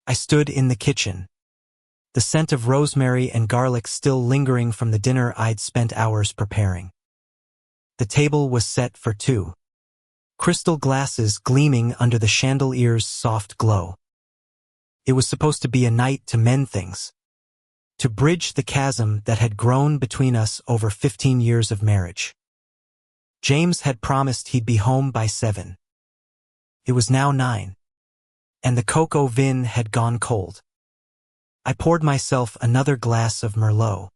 I stood in the kitchen, the scent of rosemary and garlic still lingering from the dinner I'd spent hours preparing. The table was set for two, crystal glasses gleaming under the chandelier's soft glow. It was supposed to be a night to mend things, to bridge the chasm that had grown between us over 15 years of marriage. James had promised he'd be home by 7. It was now 9, and the cocoa vin had gone cold. I poured myself another glass of Merlot,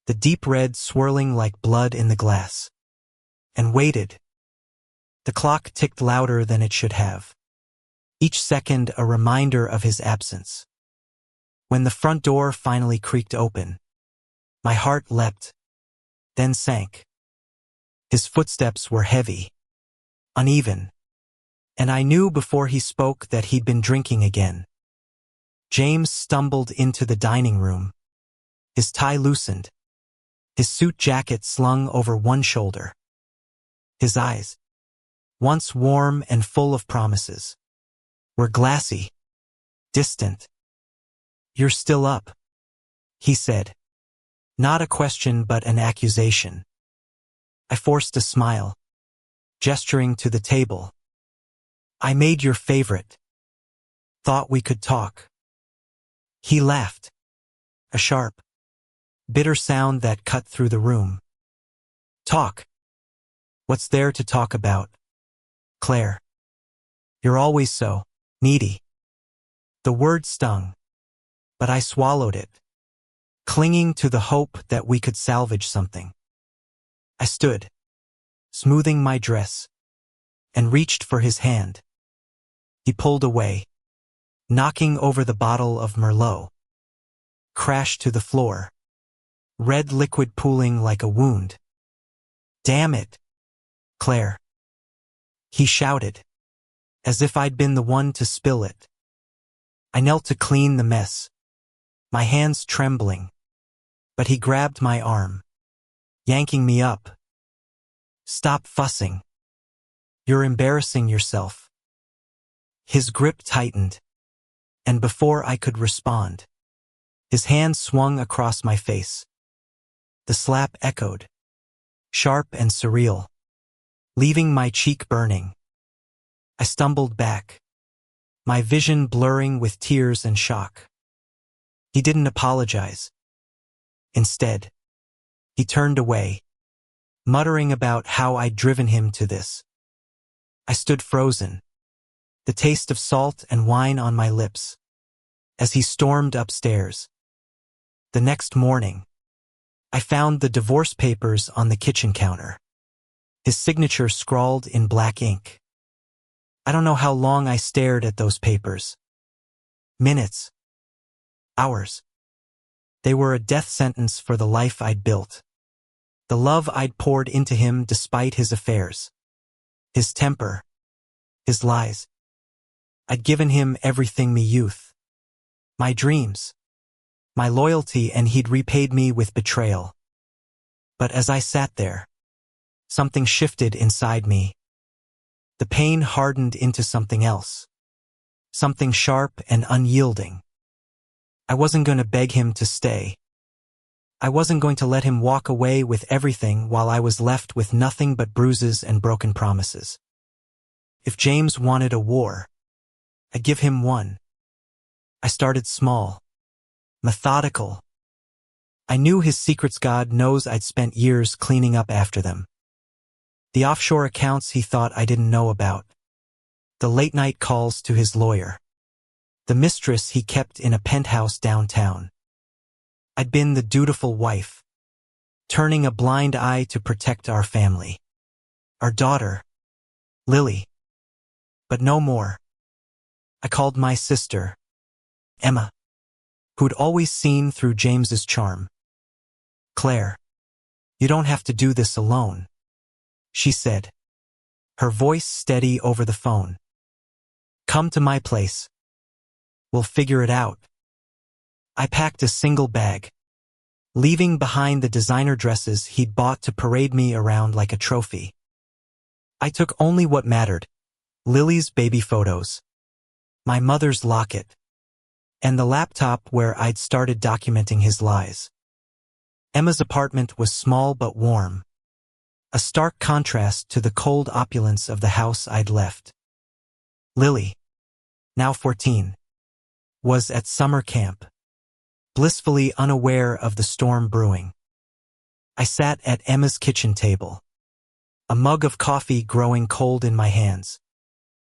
the deep red swirling like blood in the glass, and waited. The clock ticked louder than it should have, each second a reminder of his absence. When the front door finally creaked open, my heart leapt, then sank. His footsteps were heavy, uneven, and I knew before he spoke that he'd been drinking again. James stumbled into the dining room, his tie loosened, his suit jacket slung over one shoulder. His eyes, once warm and full of promises, were glassy, distant. "You're still up," he said. Not a question but an accusation. I forced a smile, gesturing to the table. "I made your favorite. Thought we could talk." He laughed, a sharp, bitter sound that cut through the room. "Talk? What's there to talk about, Claire? You're always so needy." The word stung, but I swallowed it, clinging to the hope that we could salvage something. I stood, smoothing my dress, and reached for his hand. He pulled away, knocking over the bottle of Merlot. Crashed to the floor, red liquid pooling like a wound. "Damn it, Claire," he shouted, as if I'd been the one to spill it. I knelt to clean the mess, my hands trembling, but he grabbed my arm, yanking me up. "Stop fussing. You're embarrassing yourself." His grip tightened, and before I could respond, his hand swung across my face. The slap echoed, sharp and surreal, leaving my cheek burning. I stumbled back, my vision blurring with tears and shock. He didn't apologize. Instead, he turned away, muttering about how I'd driven him to this. I stood frozen, the taste of salt and wine on my lips, as he stormed upstairs. The next morning, I found the divorce papers on the kitchen counter, his signature scrawled in black ink. I don't know how long I stared at those papers. Minutes. Hours. They were a death sentence for the life I'd built, the love I'd poured into him despite his affairs, his temper, his lies. I'd given him everything, me youth, my dreams, my loyalty, and he'd repaid me with betrayal. But as I sat there, something shifted inside me. The pain hardened into something else, something sharp and unyielding. I wasn't going to beg him to stay. I wasn't going to let him walk away with everything while I was left with nothing but bruises and broken promises. If James wanted a war, I'd give him one. I started small, methodical. I knew his secrets. God knows I'd spent years cleaning up after them. The offshore accounts he thought I didn't know about. The late-night calls to his lawyer. The mistress he kept in a penthouse downtown. I'd been the dutiful wife, turning a blind eye to protect our family, our daughter, Lily. But no more. I called my sister, Emma, who'd always seen through James's charm. "Claire, you don't have to do this alone," she said, her voice steady over the phone. "Come to my place. We'll figure it out." I packed a single bag, leaving behind the designer dresses he'd bought to parade me around like a trophy. I took only what mattered: Lily's baby photos, my mother's locket, and the laptop where I'd started documenting his lies. Emma's apartment was small but warm, a stark contrast to the cold opulence of the house I'd left. Lily, now 14, was at summer camp, blissfully unaware of the storm brewing. I sat at Emma's kitchen table, a mug of coffee growing cold in my hands,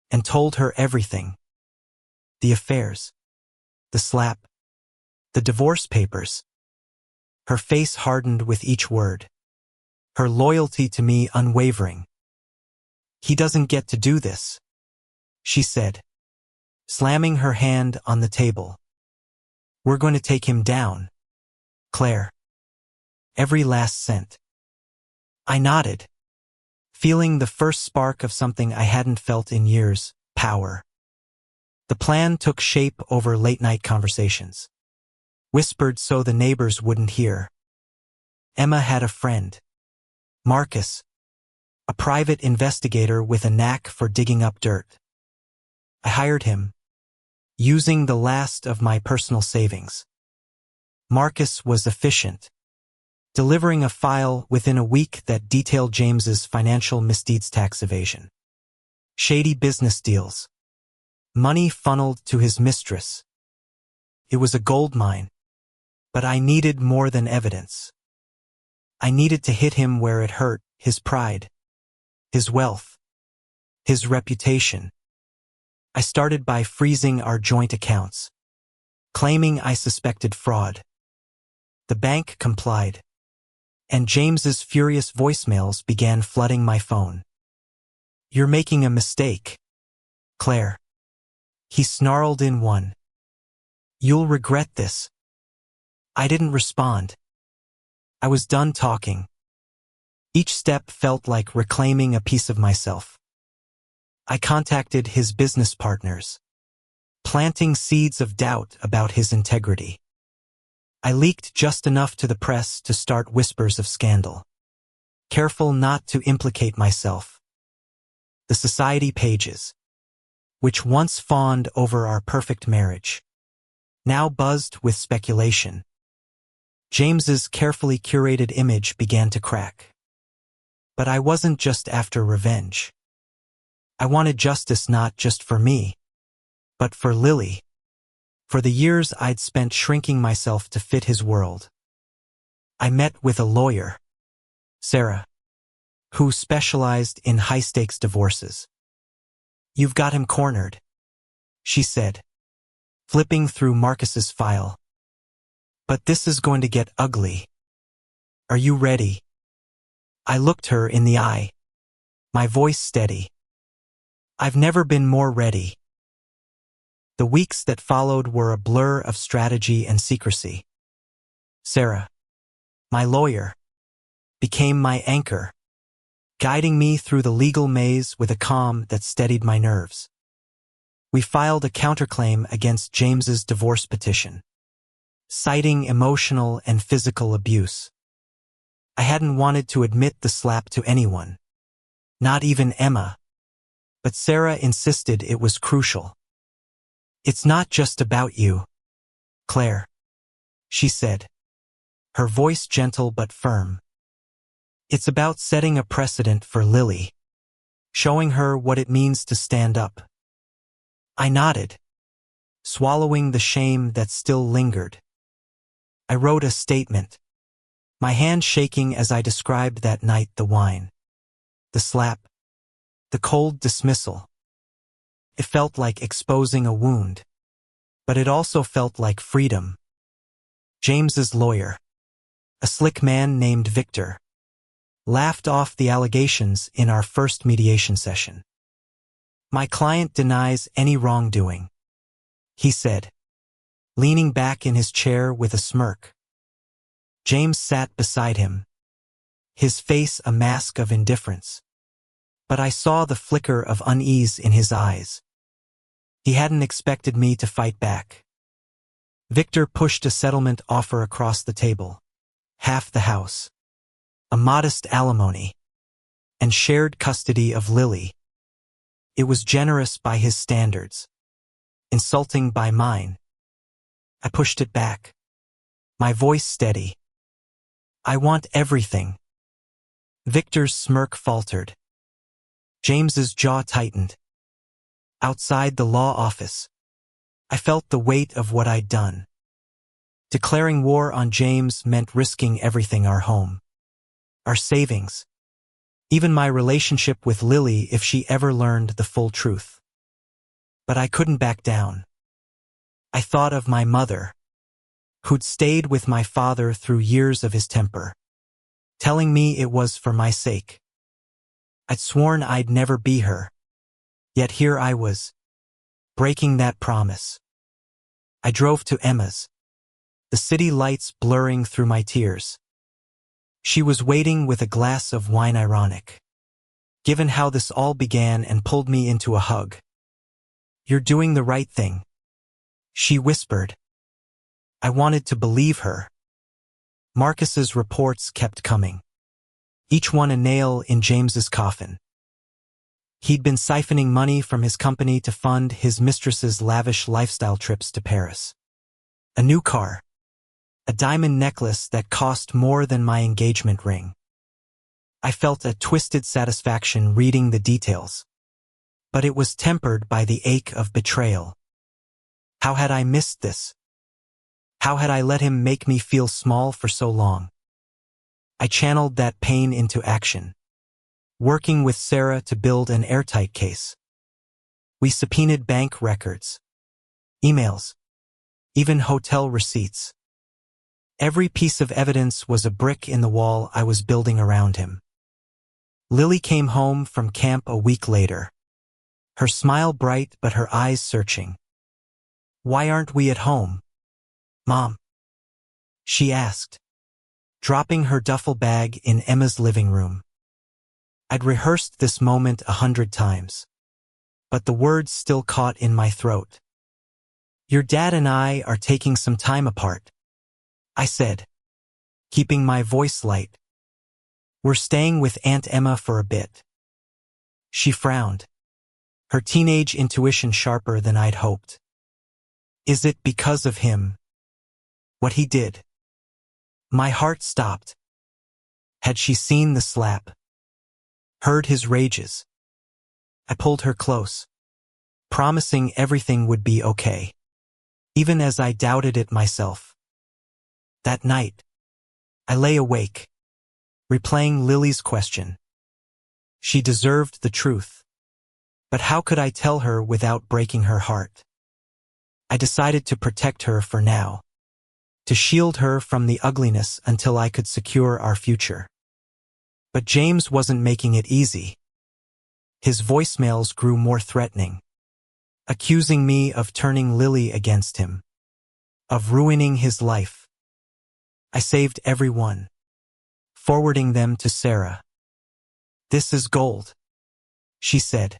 and told her everything. The affairs, the slap, the divorce papers. Her face hardened with each word, her loyalty to me unwavering. "He doesn't get to do this," she said, slamming her hand on the table. "We're going to take him down, Claire." Every last cent. I nodded, feeling the first spark of something I hadn't felt in years: power. The plan took shape over late-night conversations, whispered so the neighbors wouldn't hear. Emma had a friend, Marcus, a private investigator with a knack for digging up dirt. I hired him, using the last of my personal savings. Marcus was efficient, delivering a file within a week that detailed James's financial misdeeds: tax evasion, shady business deals, money funneled to his mistress. It was a gold mine, but I needed more than evidence. I needed to hit him where it hurt: his pride, his wealth, his reputation. I started by freezing our joint accounts, claiming I suspected fraud. The bank complied, and James's furious voicemails began flooding my phone. "You're making a mistake, Claire," he snarled in one. "You'll regret this." I didn't respond. I was done talking. Each step felt like reclaiming a piece of myself. I contacted his business partners, planting seeds of doubt about his integrity. I leaked just enough to the press to start whispers of scandal, careful not to implicate myself. The society pages, which once fawned over our perfect marriage, now buzzed with speculation. James's carefully curated image began to crack. But I wasn't just after revenge. I wanted justice not just for me, but for Lily, for the years I'd spent shrinking myself to fit his world. I met with a lawyer, Sarah, who specialized in high-stakes divorces. "You've got him cornered," she said, flipping through Marcus's file. "But this is going to get ugly. Are you ready?" I looked her in the eye, my voice steady. "I've never been more ready." The weeks that followed were a blur of strategy and secrecy. Sarah, my lawyer, became my anchor, guiding me through the legal maze with a calm that steadied my nerves. We filed a counterclaim against James's divorce petition, citing emotional and physical abuse. I hadn't wanted to admit the slap to anyone, not even Emma, but Sarah insisted it was crucial. "It's not just about you, Claire," she said, her voice gentle but firm. "It's about setting a precedent for Lily, showing her what it means to stand up." I nodded, swallowing the shame that still lingered. I wrote a statement, my hand shaking as I described that night: the wine, the slap, the cold dismissal. It felt like exposing a wound, but it also felt like freedom. James's lawyer, a slick man named Victor, laughed off the allegations in our first mediation session. "My client denies any wrongdoing," he said, leaning back in his chair with a smirk. James sat beside him, his face a mask of indifference, but I saw the flicker of unease in his eyes. He hadn't expected me to fight back. Victor pushed a settlement offer across the table: half the house, a modest alimony, and shared custody of Lily. It was generous by his standards, insulting by mine. I pushed it back, my voice steady. I want everything. Victor's smirk faltered. James's jaw tightened. Outside the law office, I felt the weight of what I'd done. Declaring war on James meant risking everything: our home, our savings, even my relationship with Lily if she ever learned the full truth. But I couldn't back down. I thought of my mother, who'd stayed with my father through years of his temper, telling me it was for my sake. I'd sworn I'd never be her, yet here I was, breaking that promise. I drove to Emma's, the city lights blurring through my tears. She was waiting with a glass of wine, ironic, given how this all began, and pulled me into a hug. "You're doing the right thing," she whispered. I wanted to believe her. Marcus's reports kept coming, each one a nail in James's coffin. He'd been siphoning money from his company to fund his mistress's lavish lifestyle trips to Paris. A new car, a diamond necklace that cost more than my engagement ring. I felt a twisted satisfaction reading the details, but it was tempered by the ache of betrayal. How had I missed this? How had I let him make me feel small for so long? I channeled that pain into action, working with Sarah to build an airtight case. We subpoenaed bank records, emails, even hotel receipts. Every piece of evidence was a brick in the wall I was building around him. Lily came home from camp a week later, her smile bright but her eyes searching. "Why aren't we at home, Mom?" she asked, dropping her duffel bag in Emma's living room. I'd rehearsed this moment 100 times, but the words still caught in my throat. "Your dad and I are taking some time apart," I said, keeping my voice light. "We're staying with Aunt Emma for a bit." She frowned, her teenage intuition sharper than I'd hoped. "Is it because of him? What he did?" My heart stopped. Had she seen the slap? Heard his rages? I pulled her close, promising everything would be okay, even as I doubted it myself. That night, I lay awake, replaying Lily's question. She deserved the truth, but how could I tell her without breaking her heart? I decided to protect her for now, to shield her from the ugliness until I could secure our future. But James wasn't making it easy. His voicemails grew more threatening, accusing me of turning Lily against him, of ruining his life. I saved every one, forwarding them to Sarah. "This is gold," she said,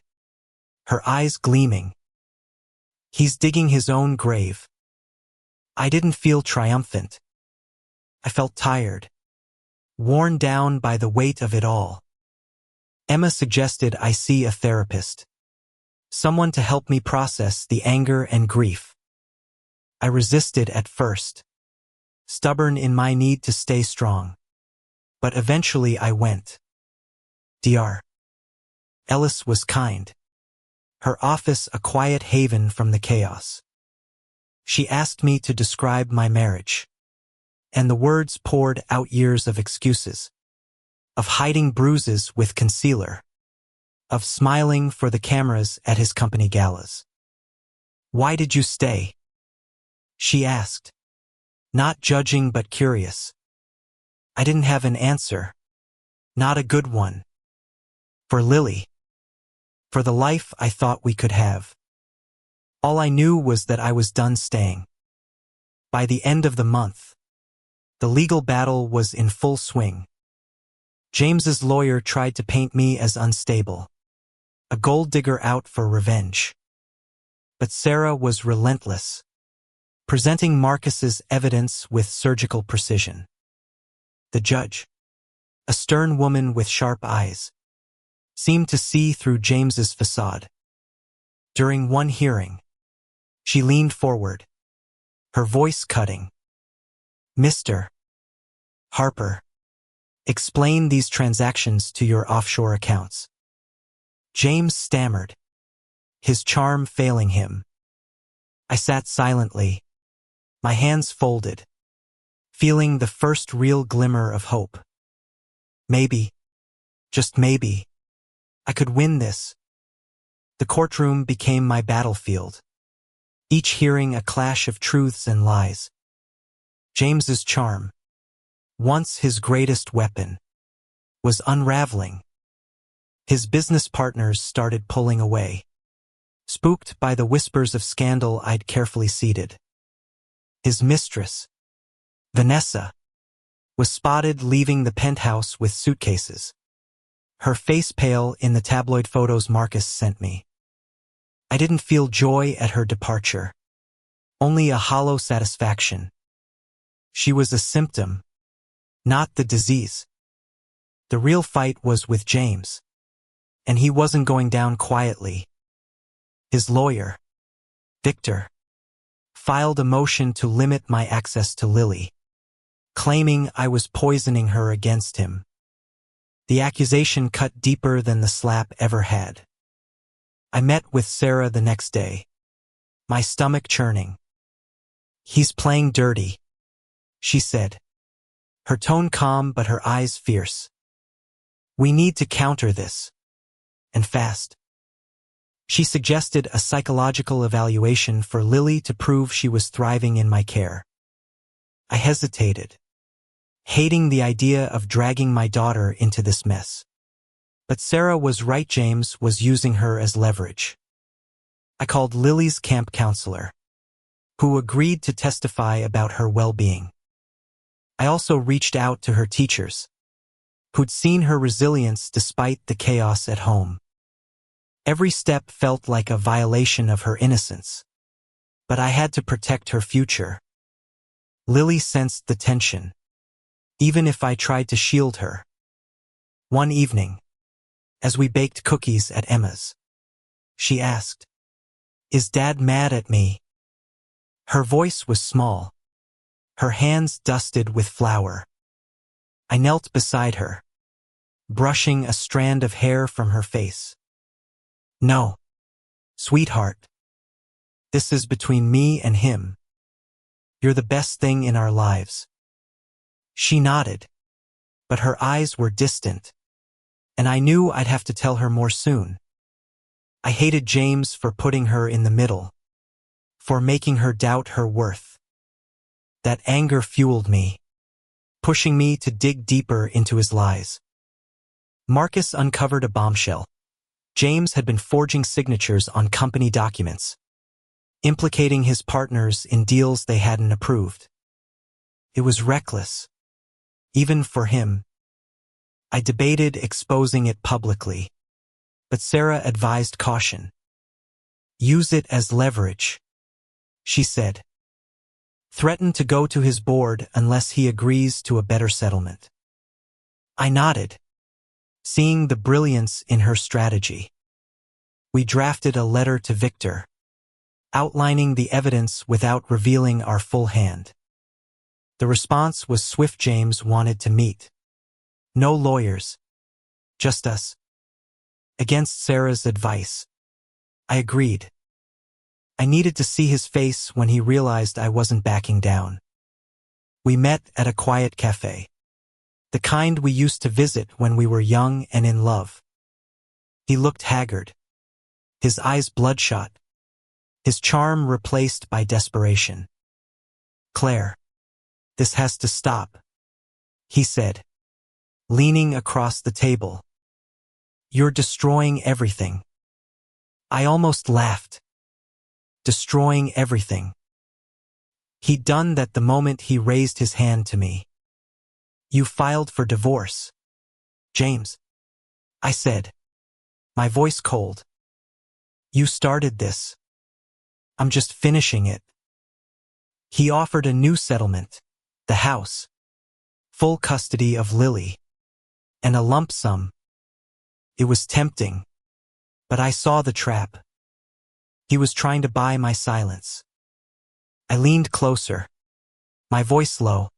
her eyes gleaming. "He's digging his own grave." I didn't feel triumphant. I felt tired, worn down by the weight of it all. Emma suggested I see a therapist, someone to help me process the anger and grief. I resisted at first, stubborn in my need to stay strong. But eventually I went. Dr. Ellis was kind, her office a quiet haven from the chaos. She asked me to describe my marriage, and the words poured out years of excuses, of hiding bruises with concealer, of smiling for the cameras at his company galas. "Why did you stay?" she asked, not judging but curious. I didn't have an answer, not a good one. For Lily, for the life I thought we could have. All I knew was that I was done staying. By the end of the month, the legal battle was in full swing. James's lawyer tried to paint me as unstable, a gold digger out for revenge. But Sarah was relentless, presenting Marcus's evidence with surgical precision. The judge, a stern woman with sharp eyes, seemed to see through James's facade. During one hearing, she leaned forward, her voice cutting. "Mr. Harper, explain these transactions to your offshore accounts." James stammered, his charm failing him. I sat silently, my hands folded, feeling the first real glimmer of hope. Maybe, just maybe, I could win this. The courtroom became my battlefield, each hearing a clash of truths and lies. James's charm, once his greatest weapon, was unraveling. His business partners started pulling away, spooked by the whispers of scandal I'd carefully seeded. His mistress, Vanessa, was spotted leaving the penthouse with suitcases, her face pale in the tabloid photos Marcus sent me. I didn't feel joy at her departure, only a hollow satisfaction. She was a symptom, not the disease. The real fight was with James, and he wasn't going down quietly. His lawyer, Victor, filed a motion to limit my access to Lily, claiming I was poisoning her against him. The accusation cut deeper than the slap ever had. I met with Sarah the next day, my stomach churning. "He's playing dirty," she said, her tone calm but her eyes fierce. "We need to counter this, and fast." She suggested a psychological evaluation for Lily to prove she was thriving in my care. I hesitated, hating the idea of dragging my daughter into this mess. But Sarah was right, James was using her as leverage. I called Lily's camp counselor, who agreed to testify about her well-being. I also reached out to her teachers, who'd seen her resilience despite the chaos at home. Every step felt like a violation of her innocence, but I had to protect her future. Lily sensed the tension, even if I tried to shield her. One evening, as we baked cookies at Emma's, she asked, "Is Dad mad at me?" Her voice was small, her hands dusted with flour. I knelt beside her, brushing a strand of hair from her face. "No, sweetheart. This is between me and him. You're the best thing in our lives." She nodded, but her eyes were distant, and I knew I'd have to tell her more soon. I hated James for putting her in the middle, for making her doubt her worth. That anger fueled me, pushing me to dig deeper into his lies. Marcus uncovered a bombshell. James had been forging signatures on company documents, implicating his partners in deals they hadn't approved. It was reckless, even for him. I debated exposing it publicly, but Sarah advised caution. "Use it as leverage," she said. "Threaten to go to his board unless he agrees to a better settlement." I nodded, seeing the brilliance in her strategy. We drafted a letter to Victor, outlining the evidence without revealing our full hand. The response was swift. James wanted to meet. No lawyers, just us. Against Sarah's advice, I agreed. I needed to see his face when he realized I wasn't backing down. We met at a quiet cafe, the kind we used to visit when we were young and in love. He looked haggard, his eyes bloodshot, his charm replaced by desperation. "Claire, this has to stop," he said, leaning across the table. "You're destroying everything." I almost laughed. Destroying everything. He'd done that the moment he raised his hand to me. "You filed for divorce, James," I said, my voice cold. "You started this. I'm just finishing it." He offered a new settlement, the house, full custody of Lily, and a lump sum. It was tempting, but I saw the trap. He was trying to buy my silence. I leaned closer, my voice low.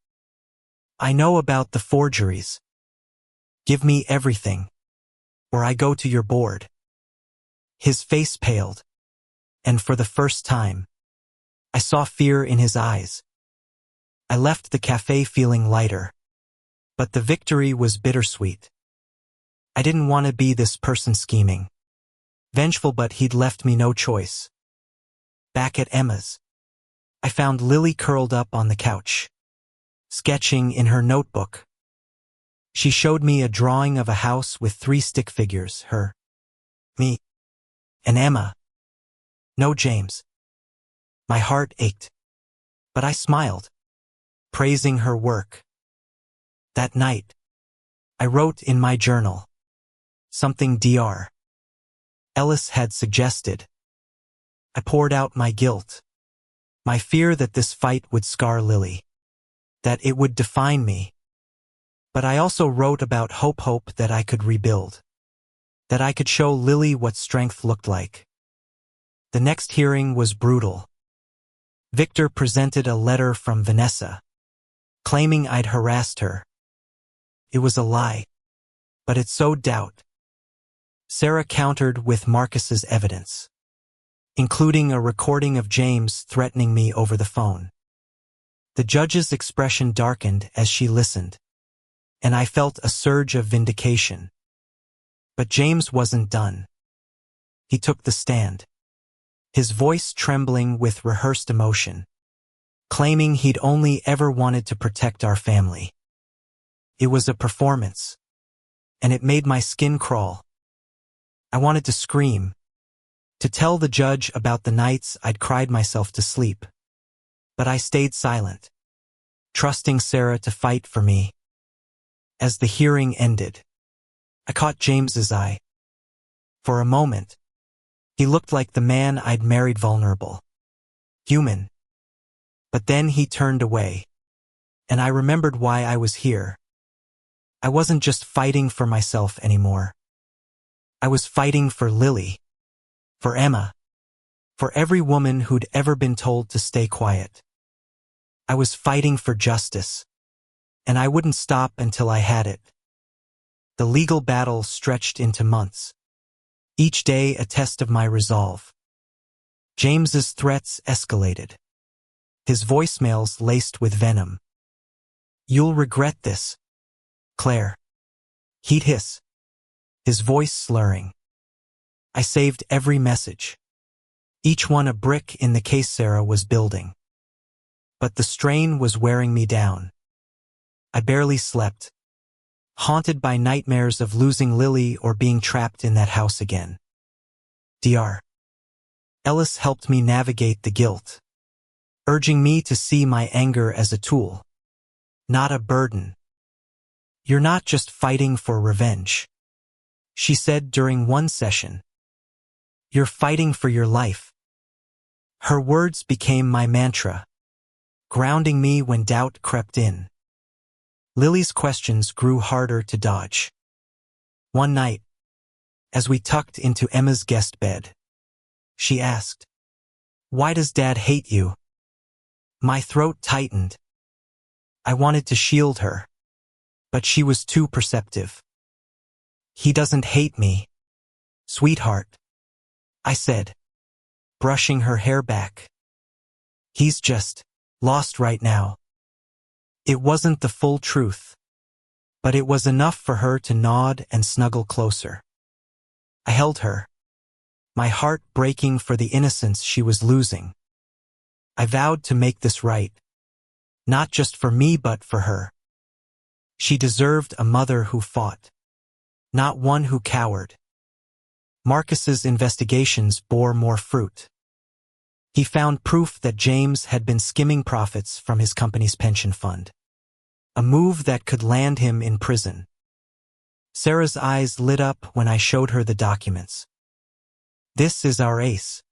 I know about the forgeries. Give me everything, or I go to your board. His face paled, and for the first time, I saw fear in his eyes. I left the cafe feeling lighter, but the victory was bittersweet. I didn't want to be this person scheming, vengeful, but he'd left me no choice. Back at Emma's, I found Lily curled up on the couch, sketching in her notebook. She showed me a drawing of a house with 3 stick figures, her, me, and Emma. No James. My heart ached, but I smiled, praising her work. That night, I wrote in my journal something Dr. Ellis had suggested. I poured out my guilt, my fear that this fight would scar Lily, that it would define me. But I also wrote about hope that I could rebuild, that I could show Lily what strength looked like. The next hearing was brutal. Victor presented a letter from Vanessa, claiming I'd harassed her. It was a lie, but it sowed doubt. Sarah countered with Marcus's evidence, including a recording of James threatening me over the phone. The judge's expression darkened as she listened, and I felt a surge of vindication. But James wasn't done. He took the stand, his voice trembling with rehearsed emotion, claiming he'd only ever wanted to protect our family. It was a performance, and it made my skin crawl. I wanted to scream, to tell the judge about the nights I'd cried myself to sleep. But I stayed silent, trusting Sarah to fight for me. As the hearing ended, I caught James's eye. For a moment, he looked like the man I'd married, vulnerable, human. But then he turned away, and I remembered why I was here. I wasn't just fighting for myself anymore. I was fighting for Lily, for Emma, for every woman who'd ever been told to stay quiet. I was fighting for justice, and I wouldn't stop until I had it. The legal battle stretched into months, each day a test of my resolve. James's threats escalated, his voicemails laced with venom. "You'll regret this, Claire," he'd hiss, his voice slurring. I saved every message, each one a brick in the case Sarah was building. But the strain was wearing me down. I barely slept, haunted by nightmares of losing Lily or being trapped in that house again. Dr. Ellis helped me navigate the guilt, urging me to see my anger as a tool, not a burden. "You're not just fighting for revenge," she said during one session. "You're fighting for your life." Her words became my mantra, grounding me when doubt crept in. Lily's questions grew harder to dodge. One night, as we tucked into Emma's guest bed, she asked, "Why does Dad hate you?" My throat tightened. I wanted to shield her, but she was too perceptive. "He doesn't hate me, sweetheart," I said, brushing her hair back. "He's just lost right now." It wasn't the full truth, but it was enough for her to nod and snuggle closer. I held her, my heart breaking for the innocence she was losing. I vowed to make this right, not just for me but for her. She deserved a mother who fought, not one who cowered. Marcus's investigations bore more fruit. He found proof that James had been skimming profits from his company's pension fund, a move that could land him in prison. Sarah's eyes lit up when I showed her the documents. "This is our ace,"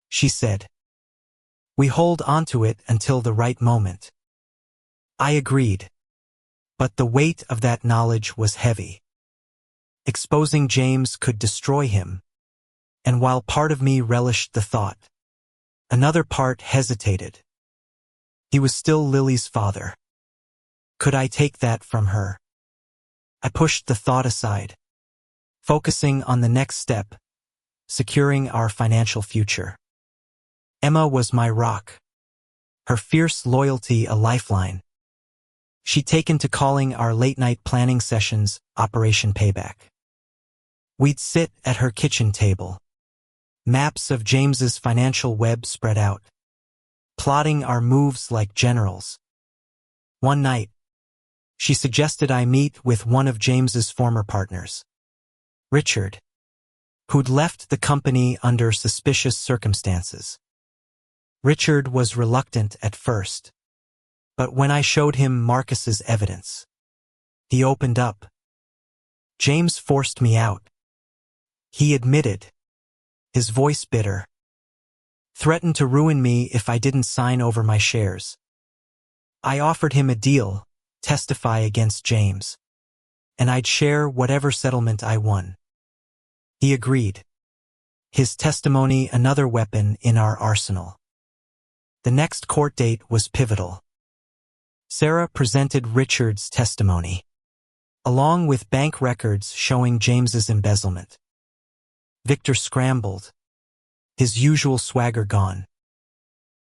she said. "We hold onto it until the right moment." I agreed, but the weight of that knowledge was heavy. Exposing James could destroy him, and while part of me relished the thought, another part hesitated. He was still Lily's father. Could I take that from her? I pushed the thought aside, focusing on the next step, securing our financial future. Emma was my rock, her fierce loyalty a lifeline. She'd taken to calling our late-night planning sessions Operation Payback. We'd sit at her kitchen table, maps of James's financial web spread out, plotting our moves like generals. One night, she suggested I meet with one of James's former partners, Richard, who'd left the company under suspicious circumstances. Richard was reluctant at first, but when I showed him Marcus's evidence, he opened up. James forced me out. He admitted, his voice bitter, threatened to ruin me if I didn't sign over my shares. I offered him a deal, testify against James, and I'd share whatever settlement I won. He agreed, his testimony another weapon in our arsenal. The next court date was pivotal. Sarah presented Richard's testimony, along with bank records showing James's embezzlement. Victor scrambled, his usual swagger gone.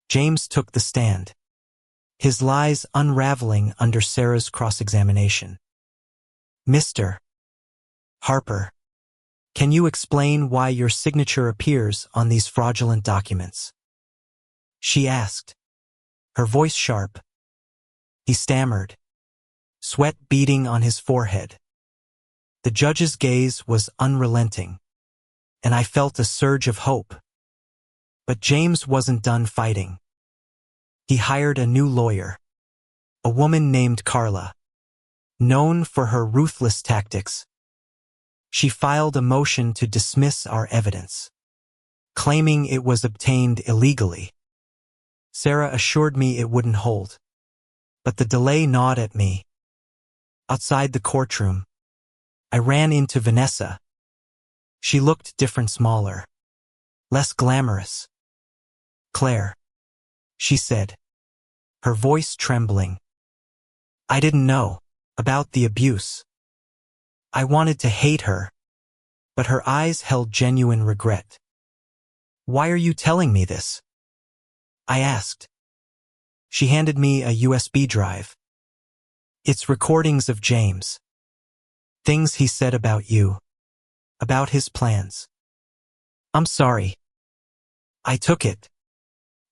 James took the stand, his lies unraveling under Sarah's cross-examination. Mr. Harper, can you explain why your signature appears on these fraudulent documents? She asked, her voice sharp. He stammered, sweat beading on his forehead. The judge's gaze was unrelenting, and I felt a surge of hope. But James wasn't done fighting. He hired a new lawyer, a woman named Carla, known for her ruthless tactics. She filed a motion to dismiss our evidence, claiming it was obtained illegally. Sarah assured me it wouldn't hold, but the delay gnawed at me. Outside the courtroom, I ran into Vanessa. She looked different, smaller, less glamorous. Claire, she said, her voice trembling. I didn't know about the abuse. I wanted to hate her, but her eyes held genuine regret. Why are you telling me this? I asked. She handed me a USB drive. It's recordings of James. Things he said about you. About his plans. I'm sorry. I took it,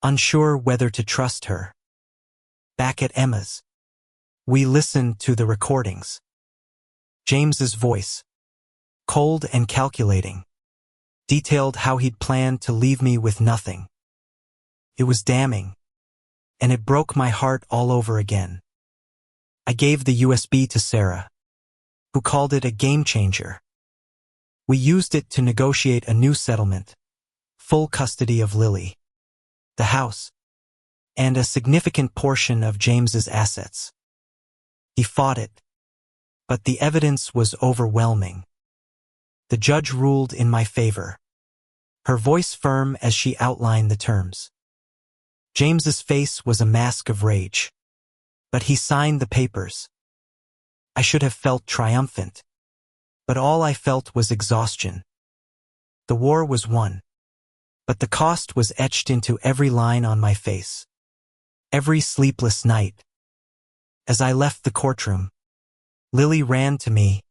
unsure whether to trust her. Back at Emma's, we listened to the recordings. James's voice, cold and calculating, detailed how he'd planned to leave me with nothing. It was damning, and it broke my heart all over again. I gave the USB to Sarah, who called it a game changer. We used it to negotiate a new settlement, full custody of Lily, the house, and a significant portion of James's assets. He fought it, but the evidence was overwhelming. The judge ruled in my favor, her voice firm as she outlined the terms. James's face was a mask of rage, but he signed the papers. I should have felt triumphant, but all I felt was exhaustion. The war was won, but the cost was etched into every line on my face, every sleepless night. As I left the courtroom, Lily ran to me,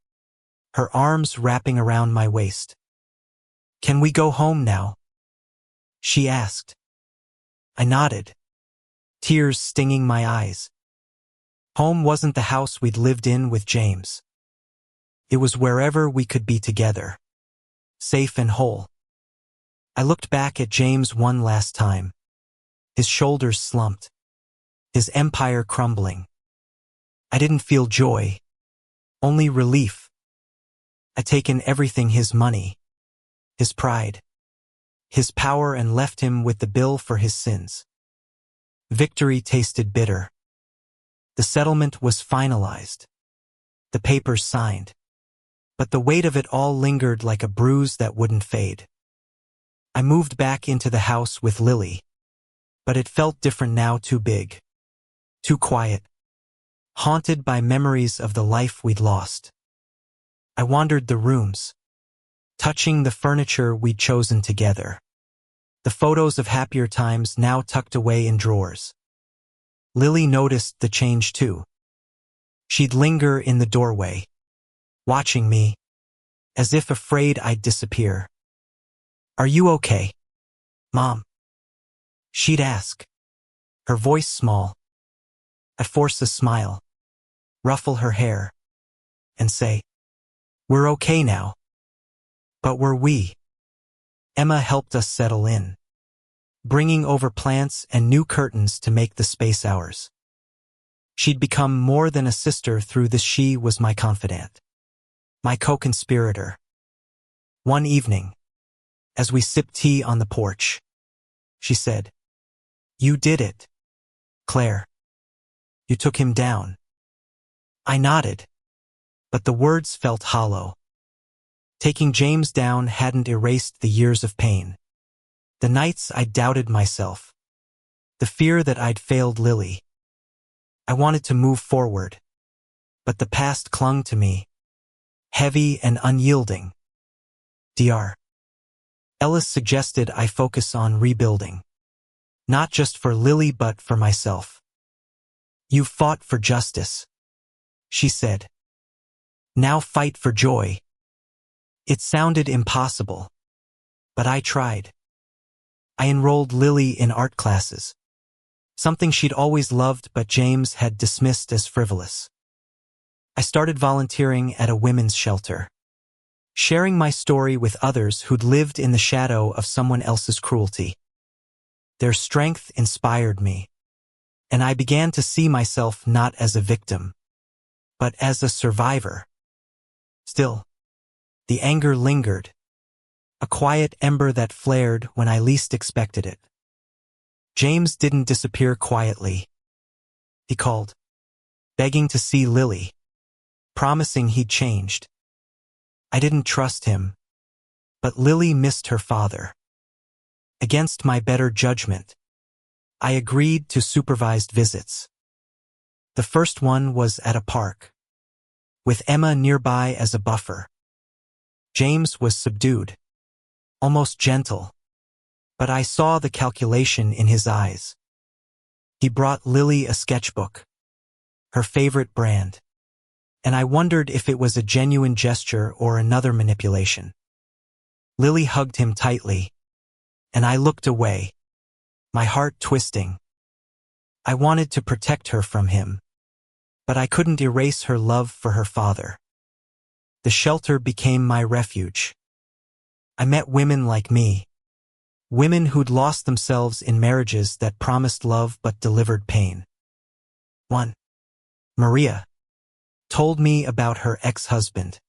her arms wrapping around my waist. Can we go home now? She asked. I nodded, tears stinging my eyes. Home wasn't the house we'd lived in with James. It was wherever we could be together, safe and whole. I looked back at James one last time, his shoulders slumped, his empire crumbling. I didn't feel joy, only relief. I'd taken everything, his money, his pride, his power, and left him with the bill for his sins. Victory tasted bitter. The settlement was finalized, the papers signed, but the weight of it all lingered like a bruise that wouldn't fade. I moved back into the house with Lily, but it felt different now, too big, Too quiet. Haunted by memories of the life we'd lost. I wandered the rooms, touching the furniture we'd chosen together. The photos of happier times now tucked away in drawers. Lily noticed the change too. She'd linger in the doorway, watching me, as if afraid I'd disappear. "Are you okay, Mom?" she'd ask, her voice small. I'd force a smile, ruffle her hair, and say, "We're okay now." But were we? Emma helped us settle in, bringing over plants and new curtains to make the space ours. She'd become more than a sister through this. She was my confidant, my co-conspirator. One evening, as we sipped tea on the porch, she said, "You did it, Claire. You took him down." I nodded, but the words felt hollow. Taking James down hadn't erased the years of pain. The nights I doubted myself. The fear that I'd failed Lily. I wanted to move forward, but the past clung to me, heavy and unyielding. Dr. Ellis suggested I focus on rebuilding. Not just for Lily but for myself. "You've fought for justice," she said. "Now fight for joy." It sounded impossible, but I tried. I enrolled Lily in art classes, something she'd always loved but James had dismissed as frivolous. I started volunteering at a women's shelter, sharing my story with others who'd lived in the shadow of someone else's cruelty. Their strength inspired me, and I began to see myself not as a victim, but as a survivor. Still, the anger lingered, a quiet ember that flared when I least expected it. James didn't disappear quietly. He called, begging to see Lily, promising he'd changed. I didn't trust him, but Lily missed her father. Against my better judgment, I agreed to supervised visits. The first one was at a park, with Emma nearby as a buffer. James was subdued, almost gentle, but I saw the calculation in his eyes. He brought Lily a sketchbook, her favorite brand, and I wondered if it was a genuine gesture or another manipulation. Lily hugged him tightly, and I looked away, my heart twisting. I wanted to protect her from him, but I couldn't erase her love for her father. The shelter became my refuge. I met women like me, women who'd lost themselves in marriages that promised love but delivered pain. One, Maria, told me about her ex-husband,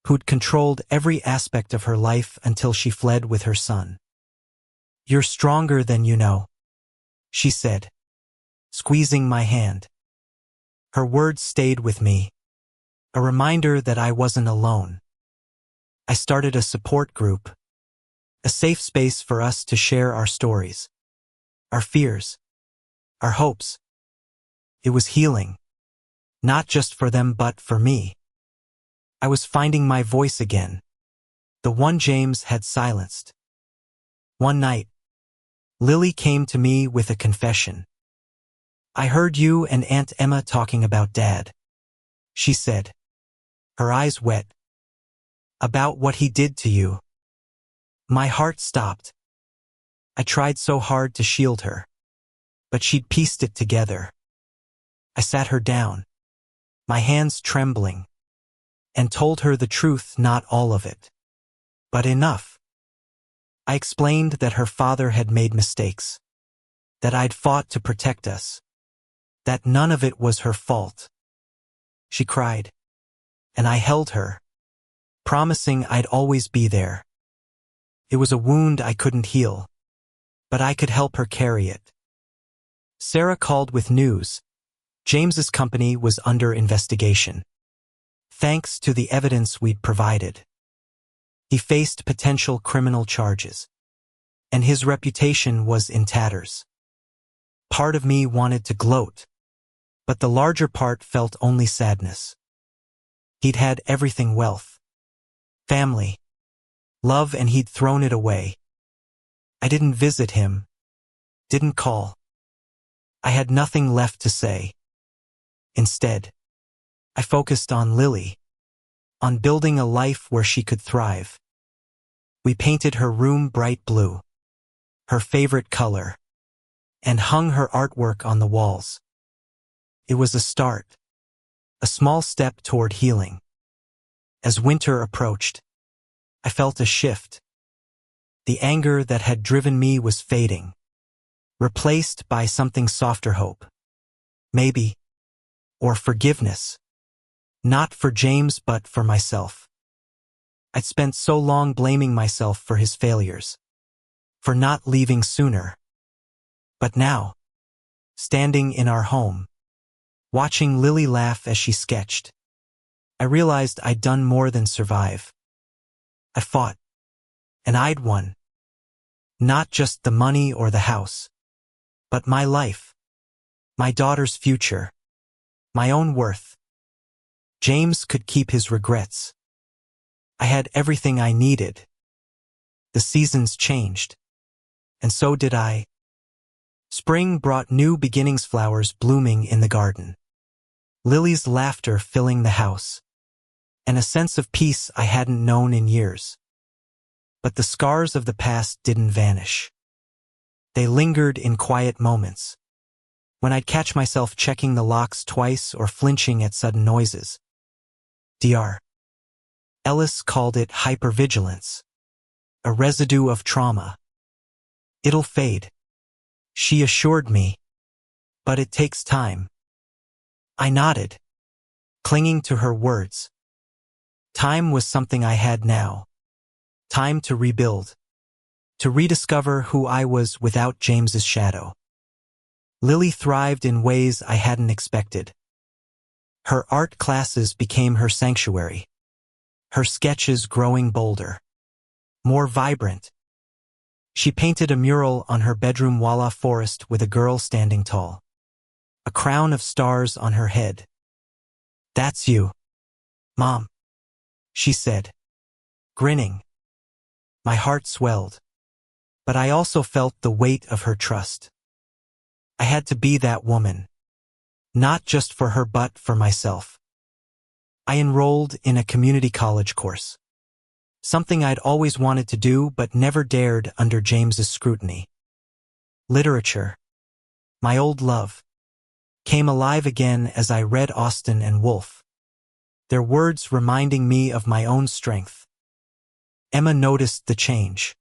who'd controlled every aspect of her life until she fled with her son. "You're stronger than you know," she said, squeezing my hand. Her words stayed with me, a reminder that I wasn't alone. I started a support group, a safe space for us to share our stories, our fears, our hopes. It was healing, not just for them but for me. I was finding my voice again, the one James had silenced. One night, Lily came to me with a confession. "I heard you and Aunt Emma talking about Dad," she said, her eyes wet. "About what he did to you." My heart stopped. I tried so hard to shield her, but she'd pieced it together. I sat her down, my hands trembling, and told her the truth, not all of it, but enough. I explained that her father had made mistakes, that I'd fought to protect us, that none of it was her fault. She cried, and I held her, promising I'd always be there. It was a wound I couldn't heal, but I could help her carry it. Sarah called with news. James's company was under investigation, thanks to the evidence we'd provided. He faced potential criminal charges, and his reputation was in tatters. Part of me wanted to gloat, but the larger part felt only sadness. He'd had everything: wealth, family, love, and he'd thrown it away. I didn't visit him, didn't call. I had nothing left to say. Instead, I focused on Lily, on building a life where she could thrive. We painted her room bright blue, her favorite color, and hung her artwork on the walls. It was a start, a small step toward healing. As winter approached, I felt a shift. The anger that had driven me was fading, replaced by something softer: hope. Maybe. Or forgiveness. Not for James, but for myself. I'd spent so long blaming myself for his failures, for not leaving sooner. But now, standing in our home, watching Lily laugh as she sketched, I realized I'd done more than survive. I fought, and I'd won. Not just the money or the house, but my life, my daughter's future, my own worth. James could keep his regrets. I had everything I needed. The seasons changed, and so did I. Spring brought new beginnings: flowers blooming in the garden, Lily's laughter filling the house, and a sense of peace I hadn't known in years. But the scars of the past didn't vanish. They lingered in quiet moments, when I'd catch myself checking the locks twice or flinching at sudden noises. Dr. Ellis called it hypervigilance, a residue of trauma. It'll fade, she assured me, but it takes time. I nodded, clinging to her words. Time was something I had now. Time to rebuild, to rediscover who I was without James's shadow. Lily thrived in ways I hadn't expected. Her art classes became her sanctuary, her sketches growing bolder, more vibrant. She painted a mural on her bedroom wall: a forest with a girl standing tall, a crown of stars on her head. "That's you, Mom," she said, grinning. My heart swelled, but I also felt the weight of her trust. I had to be that woman, not just for her but for myself. I enrolled in a community college course, something I'd always wanted to do but never dared under James's scrutiny. Literature, my old love, came alive again as I read Austen and Woolf, their words reminding me of my own strength. Emma noticed the change.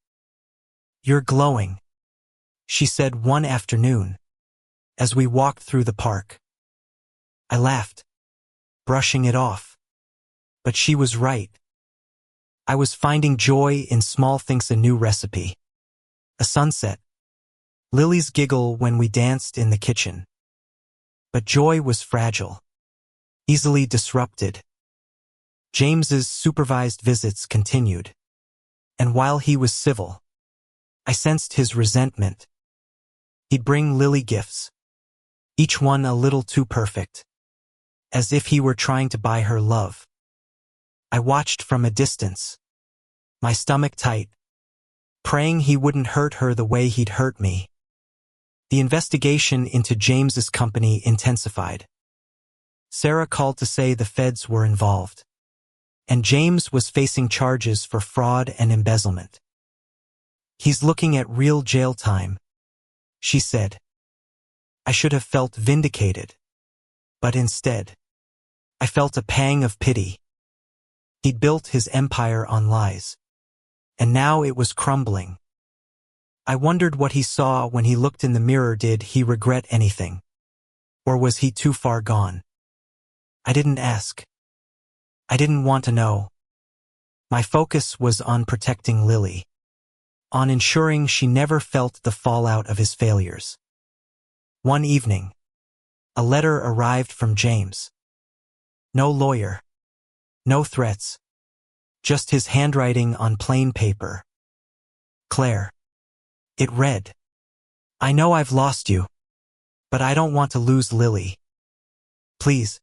"You're glowing," she said one afternoon, as we walked through the park. I laughed, brushing it off. But she was right. I was finding joy in small things: a new recipe, a sunset, Lily's giggle when we danced in the kitchen. But joy was fragile, easily disrupted. James's supervised visits continued, and while he was civil, I sensed his resentment. He'd bring Lily gifts, each one a little too perfect, as if he were trying to buy her love. I watched from a distance, my stomach tight, praying he wouldn't hurt her the way he'd hurt me. The investigation into James's company intensified. Sarah called to say the feds were involved, and James was facing charges for fraud and embezzlement. "He's looking at real jail time," she said. I should have felt vindicated, but instead, I felt a pang of pity. He'd built his empire on lies, and now it was crumbling. I wondered what he saw when he looked in the mirror. Did he regret anything? Or was he too far gone? I didn't ask. I didn't want to know. My focus was on protecting Lily, on ensuring she never felt the fallout of his failures. One evening, a letter arrived from James. No lawyer, no threats, just his handwriting on plain paper. "Claire," it read, "I know I've lost you, but I don't want to lose Lily. Please,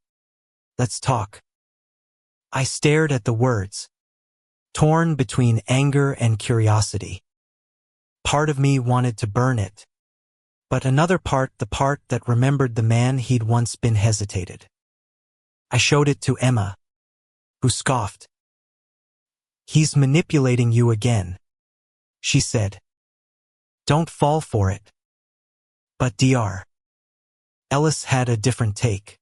let's talk. I stared at the words, torn between anger and curiosity. Part of me wanted to burn it, but another part, the part that remembered the man he'd once been, hesitated. I showed it to Emma, who scoffed. "He's manipulating you again," she said. "Don't fall for it." But Dr. Ellis had a different take.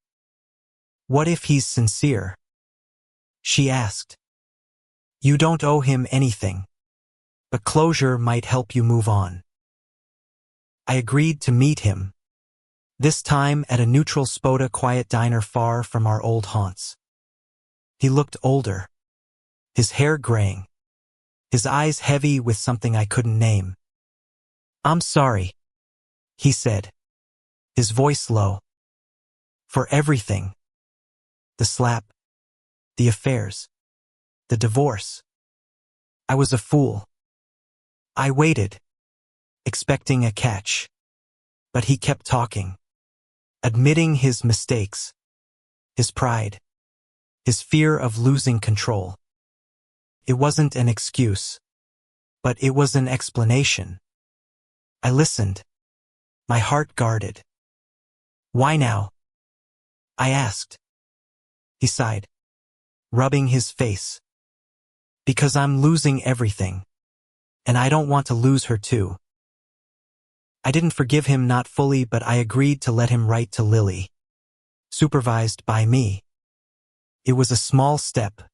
"What if he's sincere?" she asked. "You don't owe him anything, but closure might help you move on." I agreed to meet him, this time at a neutral Spoda quiet diner far from our old haunts. He looked older, his hair graying, his eyes heavy with something I couldn't name. "I'm sorry," he said, his voice low. "For everything. The slap, the affairs, the divorce. I was a fool." I waited, expecting a catch, but he kept talking, admitting his mistakes, his pride, his fear of losing control. It wasn't an excuse, but it was an explanation. I listened, my heart guarded. "Why now?" I asked. He sighed, rubbing his face. "Because I'm losing everything, and I don't want to lose her too." I didn't forgive him, not fully, but I agreed to let him write to Lily, supervised by me. It was a small step,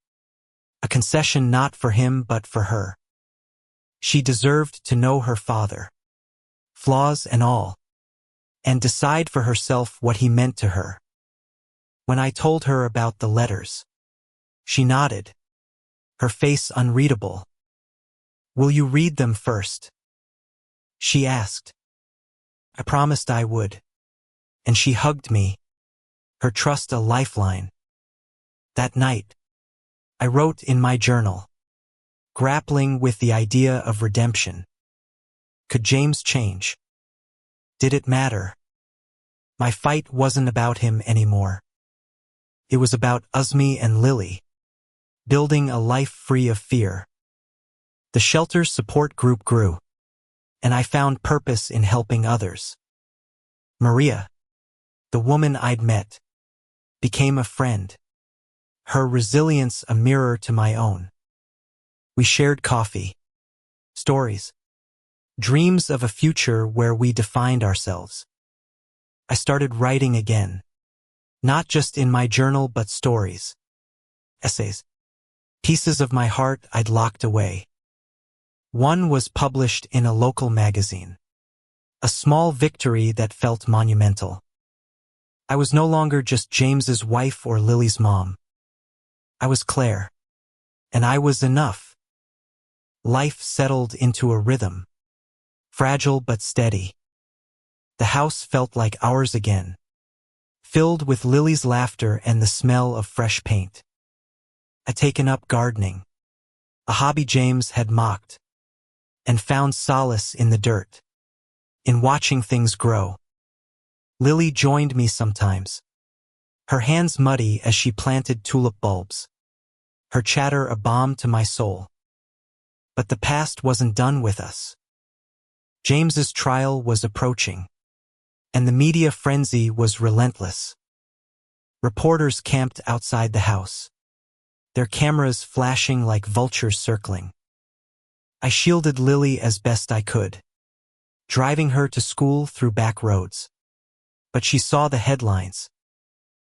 a concession not for him but for her. She deserved to know her father, flaws and all, and decide for herself what he meant to her. When I told her about the letters, she nodded, her face unreadable. "Will you read them first?" she asked. I promised I would, and she hugged me, her trust a lifeline. That night, I wrote in my journal, grappling with the idea of redemption. Could James change? Did it matter? My fight wasn't about him anymore. It was about Uzmi and Lily, building a life free of fear. The shelter's support group grew, and I found purpose in helping others. Maria, the woman I'd met, became a friend, her resilience a mirror to my own. We shared coffee, stories, dreams of a future where we defined ourselves. I started writing again, not just in my journal but stories, essays, pieces of my heart I'd locked away. One was published in a local magazine, a small victory that felt monumental. I was no longer just James's wife or Lily's mom. I was Claire, and I was enough. Life settled into a rhythm, fragile but steady. The house felt like ours again, filled with Lily's laughter and the smell of fresh paint. I'd taken up gardening, a hobby James had mocked, and found solace in the dirt, in watching things grow. Lily joined me sometimes, her hands muddy as she planted tulip bulbs, her chatter a balm to my soul. But the past wasn't done with us. James's trial was approaching, and the media frenzy was relentless. Reporters camped outside the house, their cameras flashing like vultures circling. I shielded Lily as best I could, driving her to school through back roads. But she saw the headlines,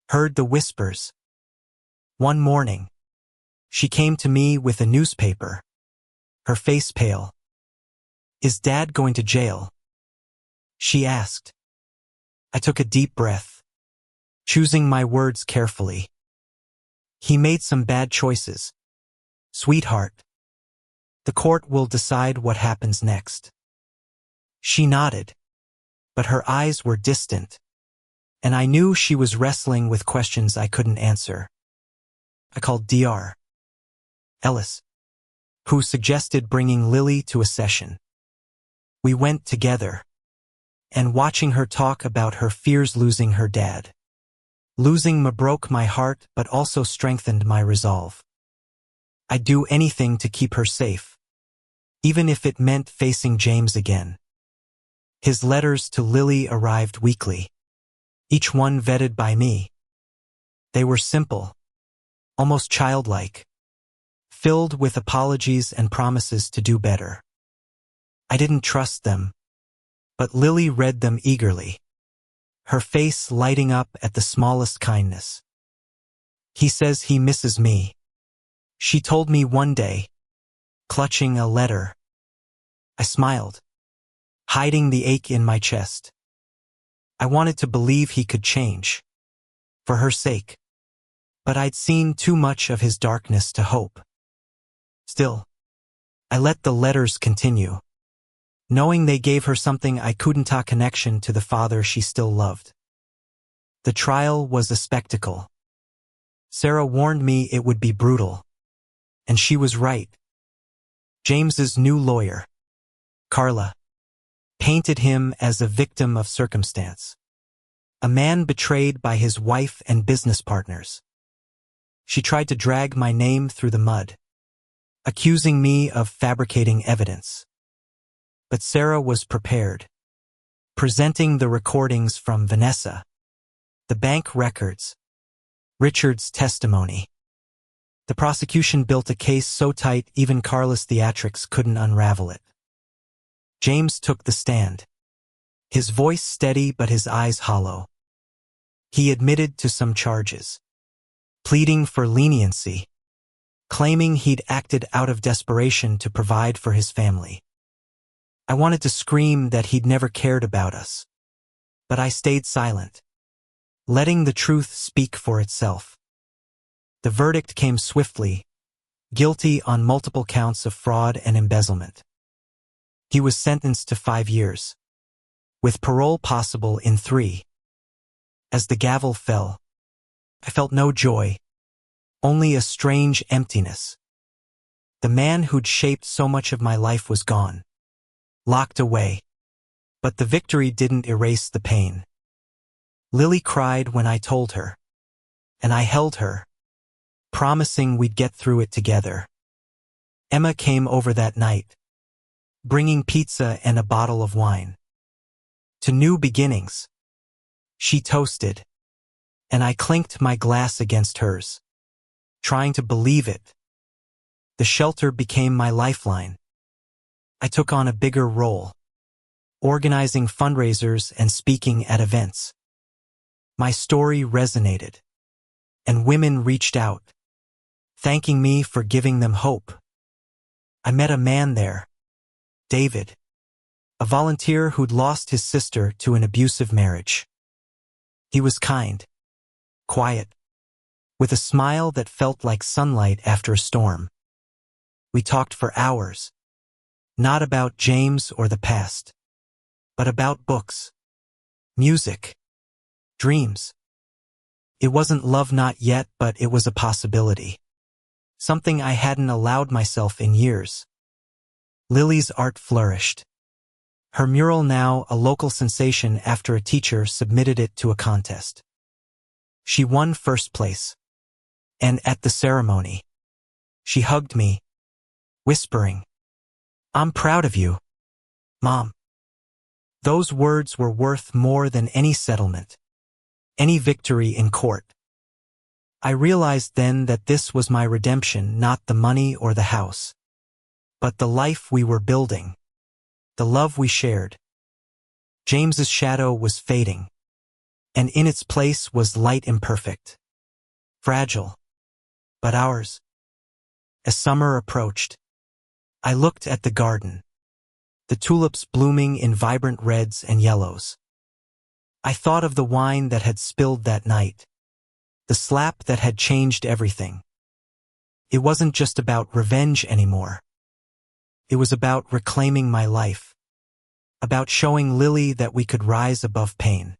heard the whispers. One morning, she came to me with a newspaper, her face pale. "Is Dad going to jail?" she asked. I took a deep breath, choosing my words carefully. "He made some bad choices, sweetheart. The court will decide what happens next." She nodded, but her eyes were distant, and I knew she was wrestling with questions I couldn't answer. I called Dr. Ellis, who suggested bringing Lily to a session. We went together, and watching her talk about her fears losing her dad, Losing Ma broke my heart but also strengthened my resolve. I'd do anything to keep her safe, even if it meant facing James again. His letters to Lily arrived weekly, each one vetted by me. They were simple, almost childlike, filled with apologies and promises to do better. I didn't trust them, but Lily read them eagerly, her face lighting up at the smallest kindness. "He says he misses me," she told me one day, clutching a letter. I smiled, hiding the ache in my chest. I wanted to believe he could change, for her sake, but I'd seen too much of his darkness to hope. Still, I let the letters continue, knowing they gave her something I couldn't, a connection to the father she still loved. The trial was a spectacle. Sarah warned me it would be brutal, and she was right. James's new lawyer, Carla, painted him as a victim of circumstance, a man betrayed by his wife and business partners. She tried to drag my name through the mud, accusing me of fabricating evidence. But Sarah was prepared, presenting the recordings from Vanessa, the bank records, Richard's testimony. The prosecution built a case so tight even Carla's theatrics couldn't unravel it. James took the stand, his voice steady but his eyes hollow. He admitted to some charges, pleading for leniency, claiming he'd acted out of desperation to provide for his family. I wanted to scream that he'd never cared about us, but I stayed silent, letting the truth speak for itself. The verdict came swiftly, guilty on multiple counts of fraud and embezzlement. He was sentenced to 5 years, with parole possible in 3. As the gavel fell, I felt no joy, only a strange emptiness. The man who'd shaped so much of my life was gone, locked away, but the victory didn't erase the pain. Lily cried when I told her, and I held her, promising we'd get through it together. Emma came over that night, bringing pizza and a bottle of wine. To new beginnings, she toasted, and I clinked my glass against hers, trying to believe it. The shelter became my lifeline. I took on a bigger role, organizing fundraisers and speaking at events. My story resonated, and women reached out, thanking me for giving them hope. I met a man there, David, a volunteer who'd lost his sister to an abusive marriage. He was kind, quiet, with a smile that felt like sunlight after a storm. We talked for hours, not about James or the past, but about books, music, dreams. It wasn't love not yet, but it was a possibility, something I hadn't allowed myself in years. Lily's art flourished, her mural now a local sensation after a teacher submitted it to a contest. She won first place, and at the ceremony, she hugged me, whispering, "I'm proud of you, Mom." Those words were worth more than any settlement, any victory in court. I realized then that this was my redemption, not the money or the house, but the life we were building, the love we shared. James's shadow was fading, and in its place was light, imperfect, fragile, but ours. As summer approached, I looked at the garden, the tulips blooming in vibrant reds and yellows. I thought of the wine that had spilled that night, the slap that had changed everything. It wasn't just about revenge anymore. It was about reclaiming my life, about showing Lily that we could rise above pain.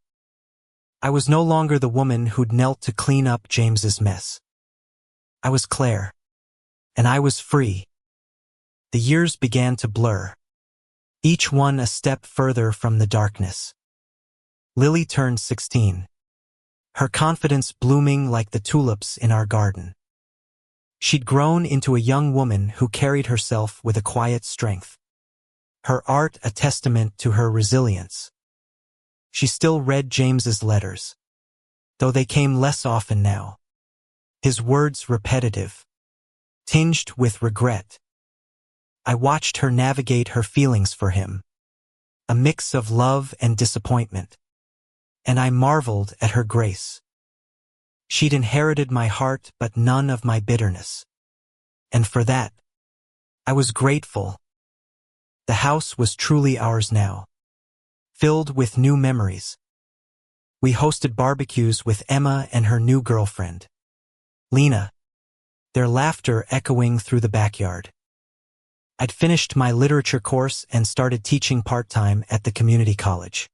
I was no longer the woman who'd knelt to clean up James's mess. I was Claire, and I was free. The years began to blur, each one a step further from the darkness. Lily turned 16, her confidence blooming like the tulips in our garden. She'd grown into a young woman who carried herself with a quiet strength. Her art a testament to her resilience. She still read James's letters, though they came less often now. His words repetitive, tinged with regret. I watched her navigate her feelings for him, a mix of love and disappointment, and I marveled at her grace. She'd inherited my heart but none of my bitterness, and for that, I was grateful. The house was truly ours now, filled with new memories. We hosted barbecues with Emma and her new girlfriend, Lena, their laughter echoing through the backyard. I'd finished my literature course and started teaching part-time at the community college,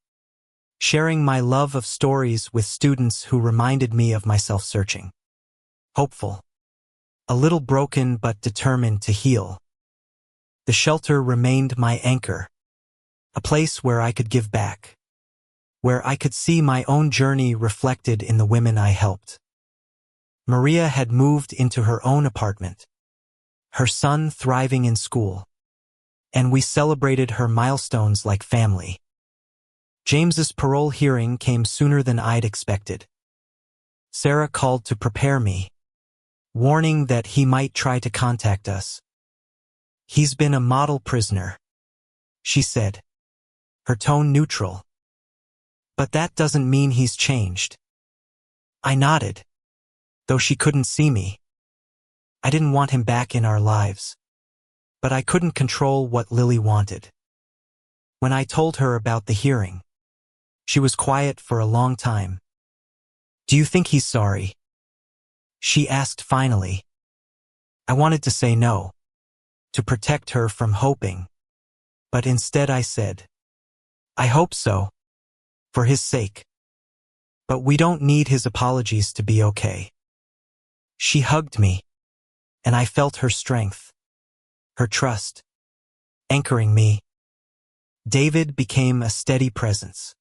sharing my love of stories with students who reminded me of myself searching. Hopeful, a little broken but determined to heal. The shelter remained my anchor, a place where I could give back, where I could see my own journey reflected in the women I helped. Maria had moved into her own apartment, her son thriving in school, and we celebrated her milestones like family. James's parole hearing came sooner than I'd expected. Sarah called to prepare me, warning that he might try to contact us. "He's been a model prisoner," she said, her tone neutral. "But that doesn't mean he's changed." I nodded, though she couldn't see me. I didn't want him back in our lives, but I couldn't control what Lily wanted. When I told her about the hearing, she was quiet for a long time. "Do you think he's sorry?" she asked finally. I wanted to say no, to protect her from hoping, but instead I said, "I hope so, for his sake. But we don't need his apologies to be okay." She hugged me, and I felt her strength, her trust, anchoring me. David became a steady presence,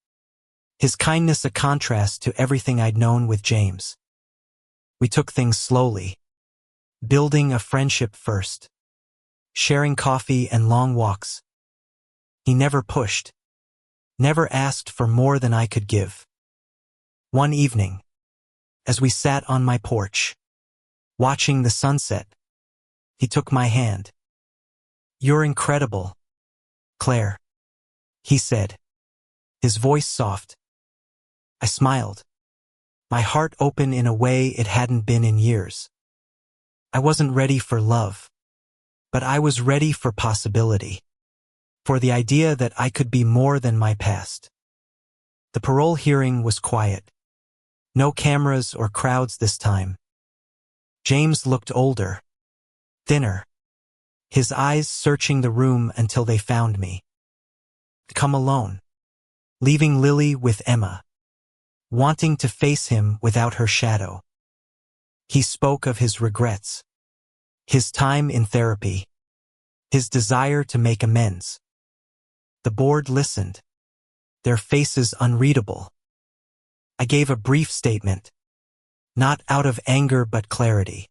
his kindness a contrast to everything I'd known with James. We took things slowly, building a friendship first, sharing coffee and long walks. He never pushed, never asked for more than I could give. One evening, as we sat on my porch, watching the sunset, he took my hand. "You're incredible, Claire," he said, his voice soft. I smiled, my heart open in a way it hadn't been in years. I wasn't ready for love, but I was ready for possibility, for the idea that I could be more than my past. The parole hearing was quiet. No cameras or crowds this time. James looked older, thinner, his eyes searching the room until they found me. Come alone, leaving Lily with Emma, wanting to face him without her shadow. He spoke of his regrets, his time in therapy, his desire to make amends. The board listened, their faces unreadable. I gave a brief statement, not out of anger but clarity.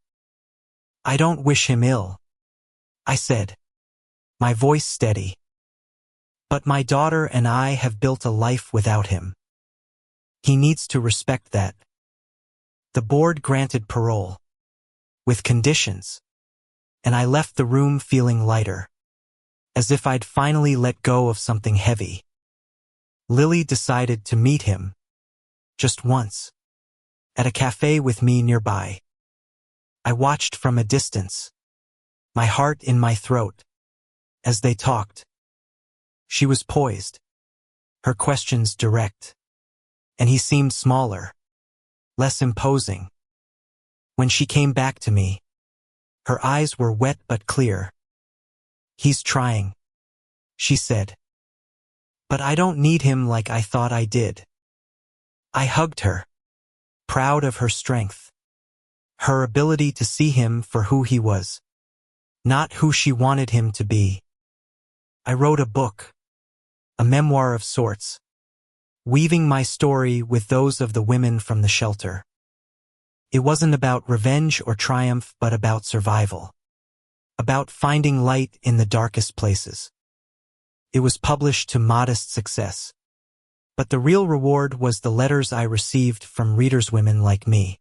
"I don't wish him ill," I said, my voice steady. "But my daughter and I have built a life without him. He needs to respect that." The board granted parole, with conditions, and I left the room feeling lighter, as if I'd finally let go of something heavy. Lily decided to meet him, just once, at a cafe with me nearby. I watched from a distance, my heart in my throat, as they talked. She was poised, her questions direct, and he seemed smaller, less imposing. When she came back to me, her eyes were wet but clear. "He's trying," she said. "But I don't need him like I thought I did." I hugged her, proud of her strength, her ability to see him for who he was, not who she wanted him to be. I wrote a book, a memoir of sorts, weaving my story with those of the women from the shelter. It wasn't about revenge or triumph, but about survival. About finding light in the darkest places. It was published to modest success. But the real reward was the letters I received from readers, women like me,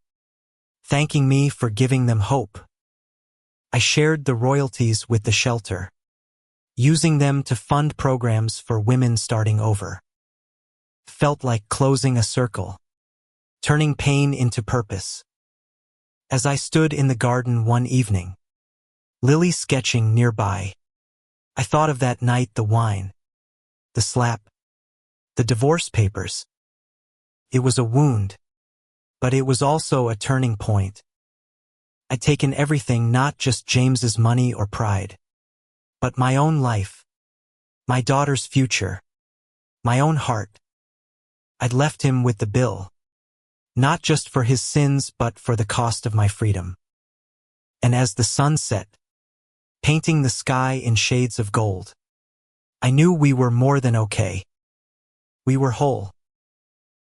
thanking me for giving them hope. I shared the royalties with the shelter, using them to fund programs for women starting over. Felt like closing a circle, turning pain into purpose. As I stood in the garden one evening, Lily sketching nearby, I thought of that night, the wine, the slap, the divorce papers. It was a wound, but it was also a turning point. I'd taken everything, not just James's money or pride, but my own life, my daughter's future, my own heart. I'd left him with the bill, not just for his sins, but for the cost of my freedom. And as the sun set, painting the sky in shades of gold, I knew we were more than okay. We were whole.